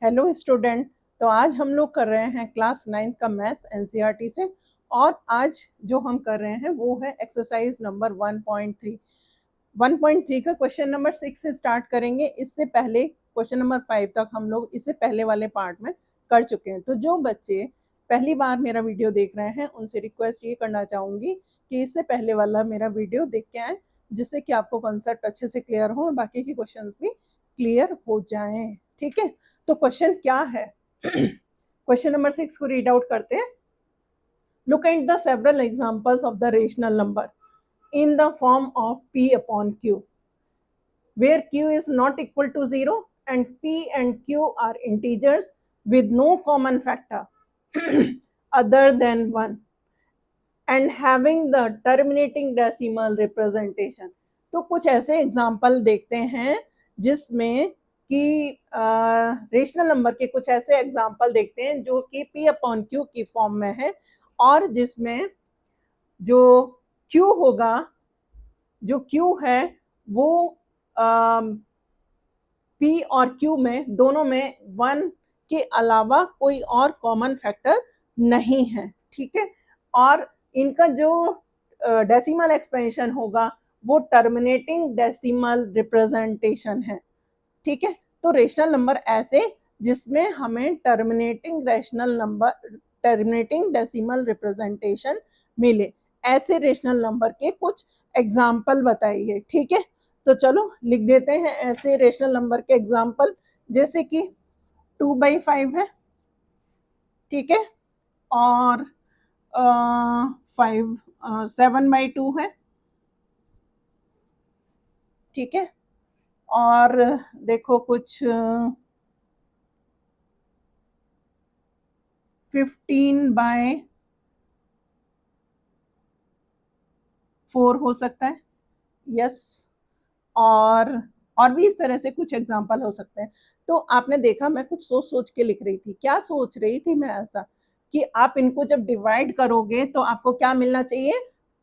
Hello student. तो आज हम लोग कर रहे हैं क्लास 9 का मैथ्स एनसीईआरटी से। और आज जो हम कर रहे हैं वो है एक्सरसाइज नंबर 1.3। 1.3 का क्वेश्चन नंबर 6 से स्टार्ट करेंगे। इससे पहले क्वेश्चन नंबर 5 तक हम लोग इससे पहले वाले पार्ट में कर चुके हैं। तो जो बच्चे पहली बार मेरा वीडियो देख रहे हैं उनसे रिक्वेस्ट ये करना चाहूँगी कि इससे पहले वाला मेरा वीडियो देख के आए, जिससे कि आपको कॉन्सेप्ट अच्छे से क्लियर हो और बाकी के क्वेश्चंस भी क्लियर हो जाएं। ठीक है, तो क्वेश्चन क्या है? क्वेश्चन नंबर 6 को रीड आउट करते हैं। Look at the several examples of the rational number in the form of p upon q, where q is not equal to 0 and p and q are integers with no common factor other than 1 and having the terminating decimal representation। तो कुछ ऐसे example देखते हैं जिसमें कि rational number के कुछ ऐसे एग्जाम्पल देखते हैं जो कि p अपॉन q की फॉर्म में है और जिसमें जो q होगा, जो q है वो p और q में दोनों में 1 के अलावा कोई और कॉमन फैक्टर नहीं है। ठीक है, और इनका जो डेसिमल एक्सपेंशन होगा वो टर्मिनेटिंग डेसिमल रिप्रेजेंटेशन है। ठीक है, तो रेशनल नंबर ऐसे जिसमें हमें टर्मिनेटिंग डेसिमल रिप्रेजेंटेशन मिले, ऐसे रेशनल नंबर के कुछ एग्जाम्पल बताइए। ठीक है, तो चलो लिख देते हैं ऐसे रेशनल नंबर के एग्जाम्पल। जैसे कि 2/5 है, ठीक है, और 7/2 है, ठीक है, और देखो कुछ 15/4 हो सकता है, यस। और भी इस तरह से कुछ एग्जाम्पल हो सकते हैं। तो आपने देखा मैं कुछ सोच सोच के लिख रही थी। क्या सोच रही थी मैं? ऐसा कि आप इनको जब डिवाइड करोगे तो आपको क्या मिलना चाहिए?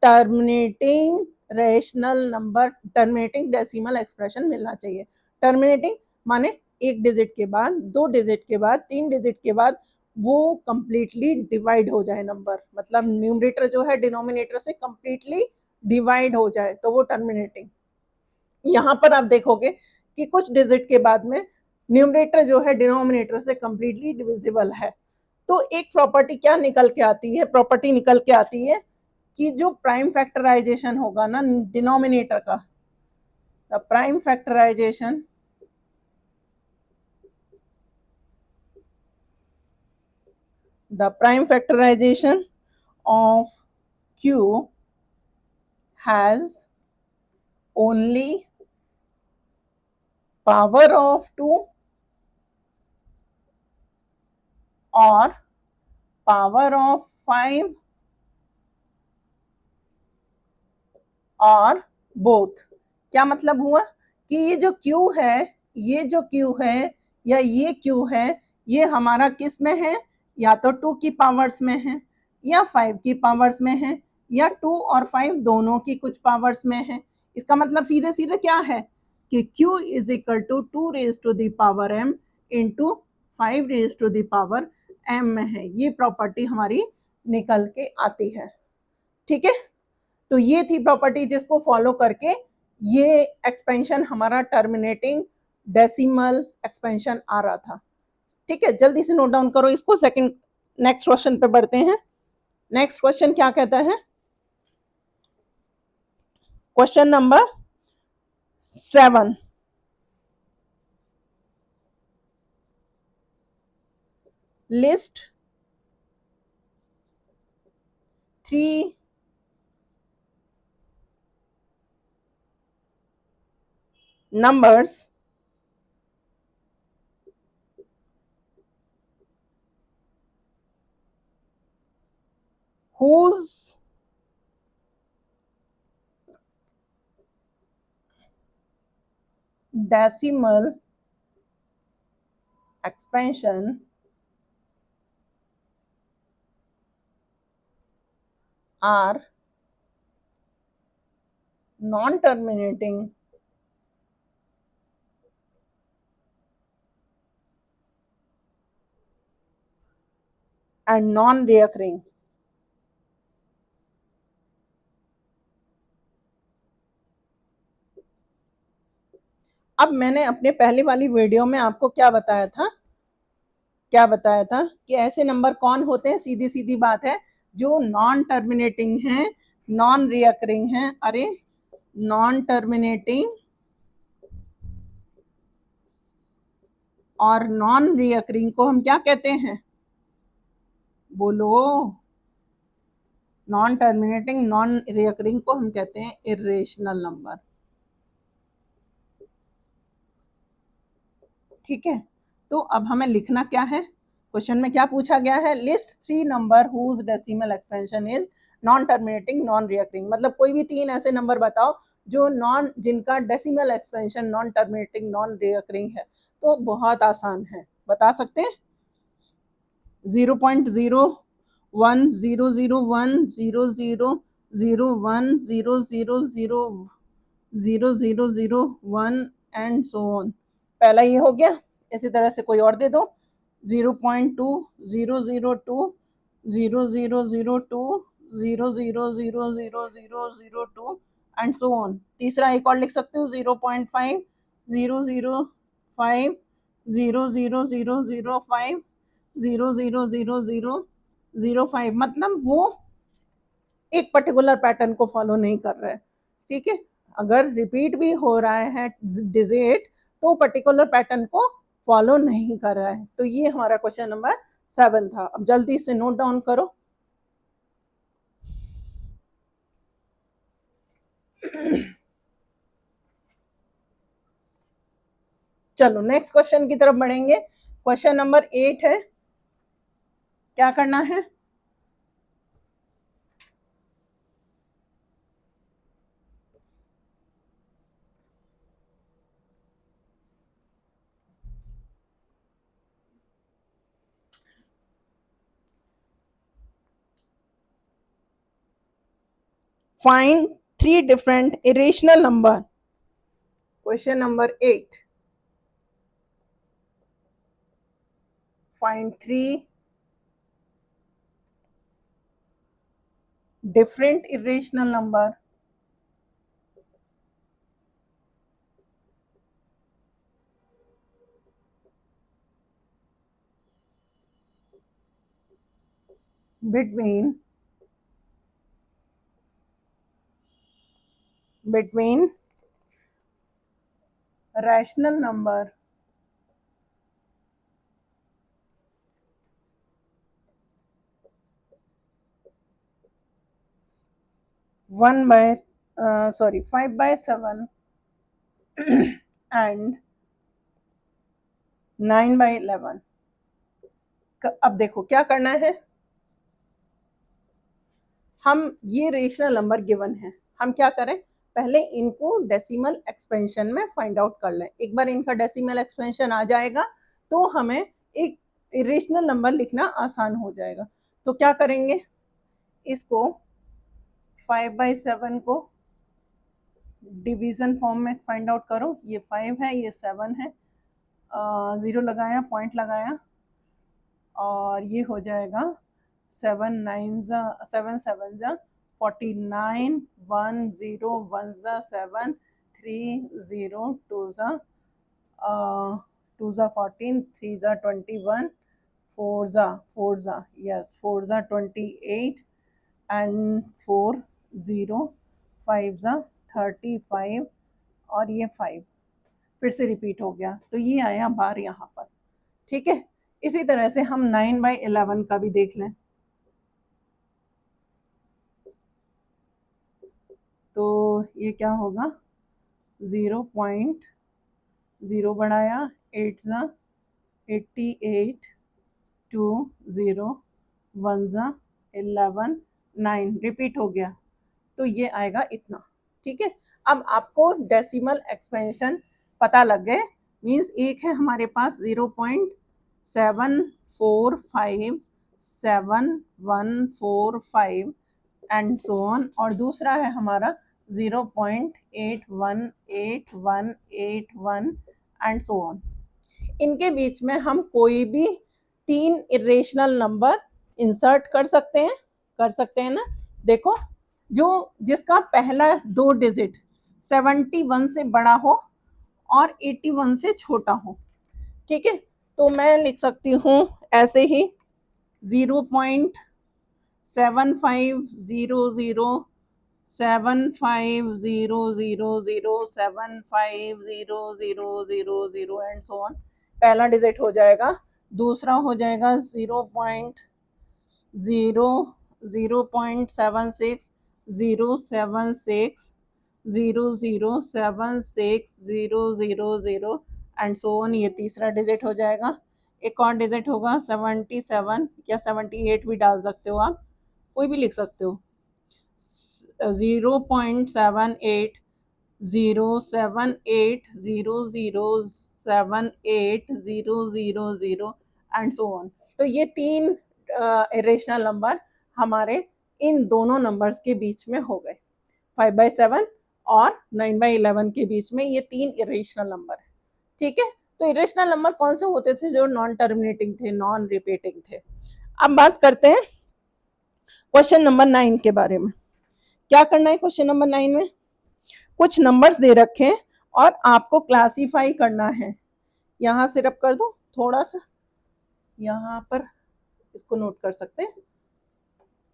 Terminating rational number, terminating decimal expression मिलना चाहिए। टर्मिनेटिंग माने 1 डिजिट के बाद, 2 डिजिट के बाद, 3 डिजिट के बाद वो कंप्लीटली डिवाइड हो जाए नंबर, मतलब न्यूमरेटर जो है डिनोमिनेटर से कंप्लीटली डिवाइड हो जाए, तो वो टर्मिनेटिंग। यहाँ पर आप देखोगे कि कुछ डिजिट के बाद में न्यूमरेटर जो है डिनोमिनेटर से कंप्लीटली डिविजिबल है। तो एक प्रॉपर्टी क्या निकल के आती है? प्रॉपर्टी निकल के आती है कि जो प्राइम फैक्टराइजेशन होगा ना डिनोमिनेटर का, the prime factorisation of q has only power of 2 or power of 5 और बोथ। क्या मतलब हुआ कि ये जो Q है, ये जो Q है या ये Q है, ये हमारा किस में है? या तो 2 की पावर्स में है या 5 की पावर्स में है या 2 और 5 दोनों की कुछ पावर्स में है। इसका मतलब सीधे सीधे क्या है कि Q is equal to 2 raise to the power m into 5 raise to the power m में है। ये प्रॉपर्टी हमारी निकल के आती है। ठीक है, तो ये थी प्रॉपर्टी जिसको फॉलो करके ये एक्सपेंशन हमारा टर्मिनेटिंग डेसिमल एक्सपेंशन आ रहा था। ठीक है, जल्दी से नोट डाउन करो इसको। सेकंड नेक्स्ट क्वेश्चन पे बढ़ते हैं। नेक्स्ट क्वेश्चन क्या कहता है? Question number 7, list 3 numbers whose decimal expansion are non-terminating and non-reoccurring. अब मैंने अपने पहले वाली वीडियो में आपको क्या बताया था कि ऐसे नंबर कौन होते हैं, सीधी सीधी बात है, जो नॉन टर्मिनेटिंग हैं, नॉन रिकरिंग हैं। अरे नॉन टर्मिनेटिंग और नॉन रिकरिंग को हम क्या कहते हैं, बोलो। नॉन टर्मिनेटिंग नॉन रिकरिंग को हम कहते हैं इरेशनल नंबर। ठीक है, तो अब हमें लिखना क्या है, क्वेश्चन में क्या पूछा गया है, list 3 number whose decimal expansion is non terminating non recurring. मतलब कोई भी 3 ऐसे नंबर बताओ जो जिनका decimal expansion non terminating non recurring है। तो बहुत आसान है, बता सकते हैं। 0.01 एंड सो ऑन। पहला ये हो गया, इसी तरह से कोई और दे दो, 0.2 002 0002 0000002 एंड सो ऑन। तीसरा एक और लिख सकते हो, 0.5 005 00005 00005। मतलब वो एक पर्टिकुलर पैटर्न को फॉलो नहीं कर रहा है। ठीक है, अगर रिपीट भी हो रहा है डिजिट तो पर्टिकुलर पैटर्न को फॉलो नहीं कर रहा है। तो ये हमारा क्वेश्चन नंबर 7 था। अब जल्दी से नोट डाउन करो। चलो नेक्स्ट क्वेश्चन की तरफ बढ़ेंगे। क्वेश्चन नंबर 8 है, क्या करना है, find 3 different irrational number. Question number 8, find 3 different irrational number between rational number 5/7 and 9/11। अब देखो क्या करना है, हम ये रेशनल नंबर गिवन है, हम क्या करें, पहले इनको डेसिमल एक्सपेंशन में फाइंड आउट कर लें। एक बार इनका डेसिमल एक्सपेंशन आ जाएगा तो हमें एक इरेशनल नंबर लिखना आसान हो जाएगा। तो क्या करेंगे, इसको 5/7 को डिवीजन फॉर्म में फाइंड आउट करो। ये 5 है, ये 7 है, 0 लगाया, पॉइंट लगाया, और ये हो जाएगा 7 7 जा 49, 1 0 1 जा 7, 3 0 2 जा 14, 3 जा 21, 4 जा यस 4 जा 28 एंड 4 0 5 जा 35 और ये 5 फिर से रिपीट हो गया, तो ये आया बार यहाँ पर। ठीक है, इसी तरह से हम 9/11 का भी देख लें। तो ये क्या होगा, 0.0 बढ़ाया, 8 जा 88, 2 0 1 जा 11, 9 रिपीट हो गया, तो ये आएगा इतना। ठीक है, अब आपको डेसिमल एक्सपेंशन पता लग गए, मीन्स एक है हमारे पास 0.7457145 एंड सो ऑन, और दूसरा है हमारा 0.818181 एंड सो ऑन। इनके बीच में हम कोई भी 3 इरेशनल नंबर इंसर्ट कर सकते हैं ना। देखो, जो जिसका पहला 2 डिजिट 71 से बड़ा हो और 81 से छोटा हो, ठीक है, तो मैं लिख सकती हूँ ऐसे ही 0.7500 7500075000 एंड सो ऑन। पहला डिजिट हो जाएगा, दूसरा हो जाएगा 0.76076000 एंड सो ऑन। ये तीसरा डिजिट हो जाएगा। एक और डिजिट होगा 77 या 78 भी डाल सकते हो आप, कोई भी लिख सकते हो। 0.780780078000 एंड सो ऑन। तो ये 3 इरेशनल नंबर हमारे इन दोनों नंबर्स के बीच में हो गए। 5/7 और 9/11 के बीच में ये 3 इरेशनल नंबर है, ठीक है। तो इरेशनल नंबर कौन से होते थे? जो नॉन टर्मिनेटिंग थे, नॉन रिपीटिंग थे। अब बात करते हैं क्वेश्चन नंबर 9 के बारे में। क्या करना है क्वेश्चन नंबर 9 में? कुछ नंबर्स दे रखे हैं और आपको क्लासीफाई करना है। यहाँ से रब कर दो थोड़ा सा, यहाँ पर इसको नोट कर सकते हैं।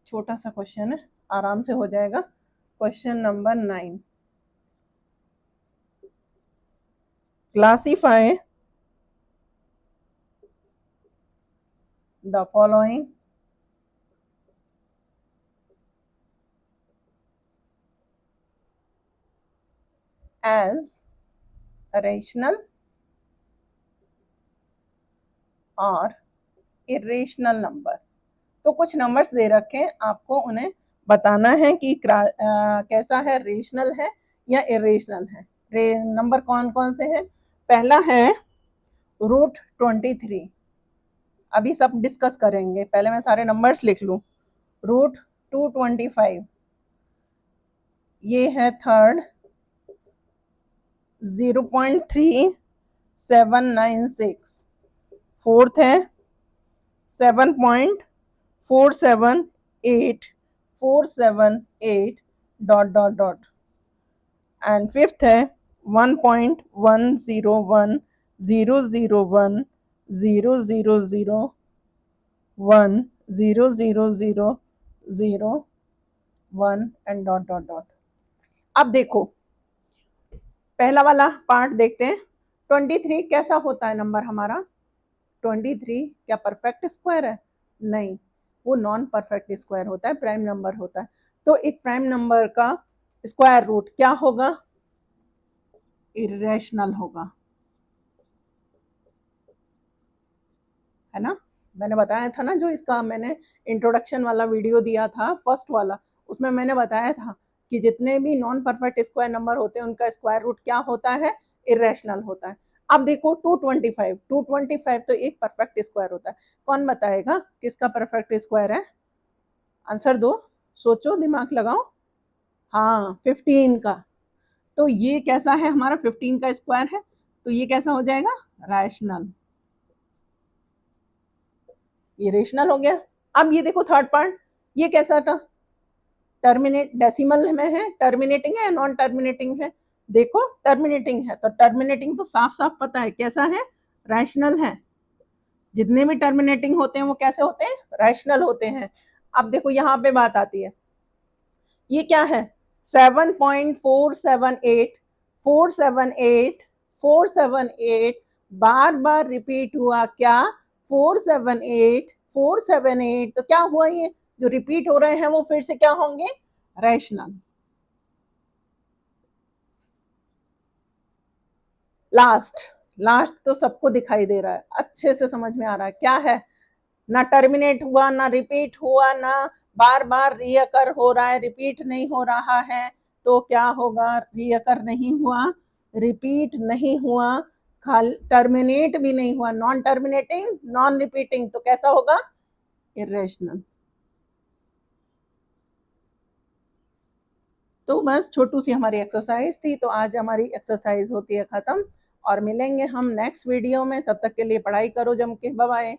छोटा सा क्वेश्चन है, आराम से हो जाएगा। Question number 9, classify the following as rational और irrational नंबर। तो कुछ नंबर्स दे रखे हैं, आपको उन्हें बताना है कि कैसा है, रेशनल है या इरेशनल है। नंबर कौन कौन से हैं? पहला है √23। अभी सब डिस्कस करेंगे, पहले मैं सारे नंबर्स लिख लूं। √225, ये है थर्ड। 0.3796, फोर्थ है 7.478478 ... एंड फिफ्थ है 1.10100100010001 एंड ... अब देखो पहला वाला पार्ट देखते हैं। 23 कैसा होता है नंबर हमारा? 23 क्या परफेक्ट स्क्वायर है? नहीं, वो नॉन परफेक्ट स्क्वायर होता है, प्राइम नंबर होता है। तो एक प्राइम नंबर का स्क्वायर रूट क्या होगा? इरेशनल होगा, है ना। मैंने बताया था ना, जो इसका मैंने इंट्रोडक्शन वाला वीडियो दिया था, फर्स्ट वाला, उसमें मैंने बताया था कि जितने भी नॉन परफेक्ट स्क्वायर नंबर होते हैं उनका स्क्वायर रूट क्या होता है? इरेशनल होता है। अब देखो 225 तो एक परफेक्ट स्क्वायर होता है। कौन बताएगा किसका परफेक्ट स्क्वायर है? आंसर दो, सोचो, दिमाग लगाओ। हाँ, 15 का। तो ये कैसा है? हमारा 15 का स्क्वायर है, तो ये कैसा हो जाएगा? रैशनल। ये रेशनल हो गया। अब ये देखो थर्ड पार्ट, ये कैसा था? टर्मिनेट, डेसिमल में है, टर्मिनेटिंग है या नॉन टर्मिनेटिंग है? देखो टर्मिनेटिंग है, तो टर्मिनेटिंग तो साफ साफ पता है कैसा है? रैशनल है। जितने भी टर्मिनेटिंग होते हैं वो कैसे होते हैं? रैशनल होते हैं। अब देखो यहाँ पे बात आती है, ये क्या है? 7.478 बार बार रिपीट हुआ। क्या? 478 तो क्या हुआ? ये जो रिपीट हो रहे हैं वो फिर से क्या होंगे? रैशनल। लास्ट तो सबको दिखाई दे रहा है, अच्छे से समझ में आ रहा है क्या है? ना टर्मिनेट हुआ, ना रिपीट हुआ, ना बार बार रीअकर हो रहा है, रिपीट नहीं हो रहा है। तो क्या होगा? रीअकर नहीं हुआ, रिपीट नहीं हुआ, टर्मिनेट भी नहीं हुआ, नॉन टर्मिनेटिंग, नॉन रिपीटिंग, तो कैसा होगा? इरेशनल। तो बस छोटू सी हमारी एक्सरसाइज थी, तो आज हमारी एक्सरसाइज होती है खत्म, और मिलेंगे हम नेक्स्ट वीडियो में। तब तक के लिए पढ़ाई करो जम के। Bye bye.